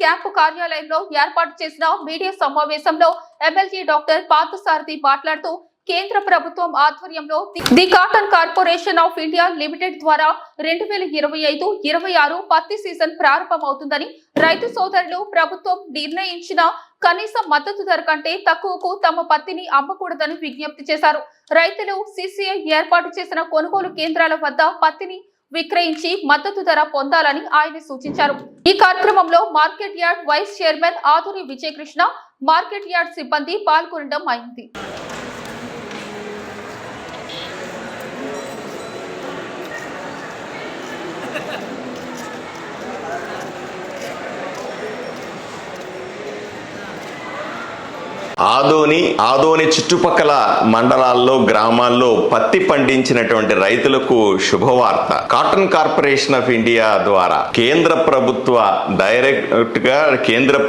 Camp కార్యాలయంలో ఏర్పాటు చేసిన మీడియా సమావేశంలో ఎమ్మెల్యే డాక్టర్ పార్థసారథి మాట్లాడుతూ కేంద్ర ప్రభుత్వం ఆధ్వర్యంలో the cotton corporation of India limited ద్వారా 2025-26 పత్తి సీజన్ ప్రారంభమవుతుందని, రైతు సోదరులు ప్రభుత్వం నిర్ణయించిన కనీస మద్దతు ధర కంటే తక్కువకు తమ పత్తిని అమ్మకూడదని విజ్ఞప్తి చేశారు. రైతులు సిసిఐ ఏర్పాటు చేసిన కొనుగోలు కేంద్రాల వద్ద పత్తిని విక్రయించి మద్దతు ధర పొందాలని ఆయన సూచించారు. ఈ కార్యక్రమంలో market yard vice chairman Aduri Vijayakrishna, market yard సిబ్బంది పాల్గొనడం అయింది. ఆదోని చుట్టుపక్కల మండలాల్లో, గ్రామాల్లో పత్తి పండించినటువంటి రైతులకు శుభవార్త. కాటన్ కార్పొరేషన్ ఆఫ్ ఇండియా ద్వారా కేంద్ర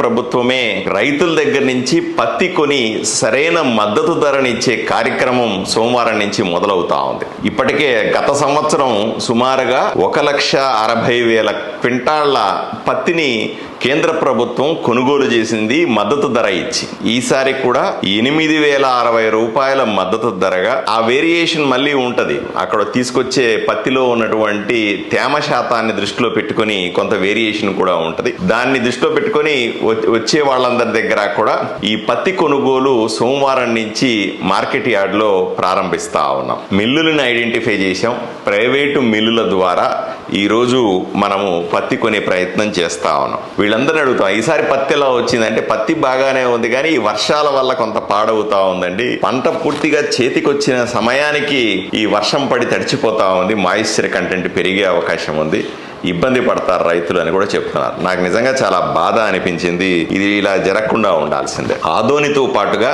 ప్రభుత్వమే రైతుల దగ్గర నుంచి పత్తి కొని సరైన మద్దతు ధరనిచ్చే కార్యక్రమం సోమవారం నుంచి మొదలవుతా ఉంది. ఇప్పటికే గత సంవత్సరం సుమారుగా 1,60,000 క్వింటాళ్ల పత్తిని కేంద్ర ప్రభుత్వం కొనుగోలు చేసింది మద్దతు ధర ఇచ్చి. ఈసారి కూడా 8,060 రూపాయల మద్దతు ధరగా, ఆ వేరియేషన్ మళ్ళీ ఉంటది. అక్కడ తీసుకొచ్చే పత్తిలో ఉన్నటువంటి తేమ శాతాన్ని దృష్టిలో పెట్టుకుని కొంత వేరియేషన్ కూడా ఉంటది. దాన్ని దృష్టిలో పెట్టుకుని వచ్చే వాళ్ళందరి దగ్గర కూడా ఈ పత్తి కొనుగోలు సోమవారం నుంచి మార్కెట్ యార్డ్ లో ప్రారంభిస్తా ఉన్నాం. మిల్లులను ఐడెంటిఫై చేశాం. ప్రైవేటు మిల్లుల ద్వారా ఈ రోజు మనము పత్తి కొనే ప్రయత్నం చేస్తా ఉన్నాం. వీళ్ళందరినీ అడుగుతాం, ఈసారి పత్తి ఎలా వచ్చిందంటే పత్తి బాగానే ఉంది, కానీ ఈ వర్షాల వల్ల కొంత పాడవుతా ఉందండి. పంట పూర్తిగా చేతికొచ్చిన సమయానికి ఈ వర్షం పడి తడిచిపోతా ఉంది, మాయిశ్చర్ కంటెంట్ పెరిగే అవకాశం ఉంది, ఇబ్బంది పడతారు రైతులు అని కూడా చెప్తున్నారు. నాకు నిజంగా చాలా బాధ అనిపించింది. ఇది ఇలా జరగకుండా ఉండాల్సిందే. ఆదోనితో పాటుగా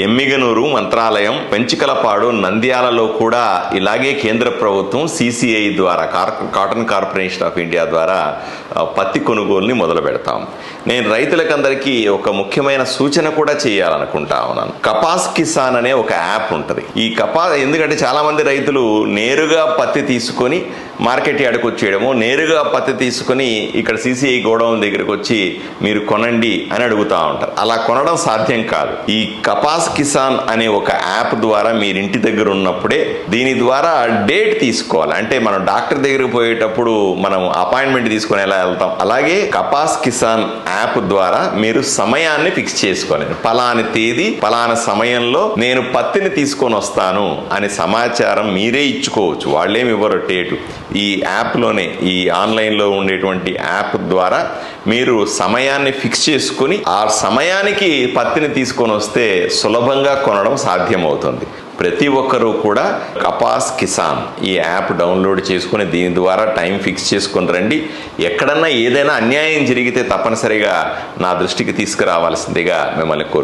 ఎమ్మిగనూరు, మంత్రాలయం, పెంచికలపాడు, నంద్యాలలో కూడా ఇలాగే కేంద్ర ప్రభుత్వం సిసిఐ ద్వారా, కాటన్ కార్పొరేషన్ ఆఫ్ ఇండియా ద్వారా పత్తి కొనుగోలుని మొదలు పెడతాం. నేను రైతులకందరికీ ఒక ముఖ్యమైన సూచన కూడా చేయాలనుకుంటా ఉన్నాను. కపాస్ కిసాన్ అనే ఒక యాప్ ఉంటుంది. ఈ ఎందుకంటే చాలా మంది రైతులు నేరుగా పత్తి తీసుకొని మార్కెట్ యార్డ్కి వచ్చేయడము, నేరుగా పత్తి తీసుకుని ఇక్కడ సిసిఐ గోడౌన్ దగ్గరకు వచ్చి మీరు కొనండి అని అడుగుతూ ఉంటారు. అలా కొనడం సాధ్యం కాదు. ఈ కపాస్ కిసాన్ అనే ఒక యాప్ ద్వారా మీరు ఇంటి దగ్గర ఉన్నప్పుడే దీని ద్వారా డేట్ తీసుకోవాలి. అంటే మనం డాక్టర్ దగ్గరకు పోయేటప్పుడు మనం అపాయింట్మెంట్ తీసుకుని ఎలా వెళ్తాం, అలాగే కపాస్ కిసాన్ యాప్ ద్వారా మీరు సమయాన్ని ఫిక్స్ చేసుకోవాలి. పలాని తేదీ పలానా సమయంలో నేను పత్తిని తీసుకొని వస్తాను అనే సమాచారం మీరే ఇచ్చుకోవచ్చు. వాళ్ళేమి ఇవ్వరు డేటు. ఈ యాప్లోనే, ఈ ఆన్లైన్లో ఉండేటువంటి యాప్ ద్వారా మీరు సమయాన్ని ఫిక్స్ చేసుకుని ఆ సమయానికి పత్తిని తీసుకొని వస్తే సులభంగా కొనడం సాధ్యమవుతుంది. ప్రతి ఒక్కరూ కూడా కపాస్ కిసాన్ ఈ యాప్ డౌన్లోడ్ చేసుకుని దీని ద్వారా టైం ఫిక్స్ చేసుకుని రండి. ఎక్కడన్నా ఏదైనా అన్యాయం జరిగితే తప్పనిసరిగా నా దృష్టికి తీసుకురావాల్సిందిగా మిమ్మల్ని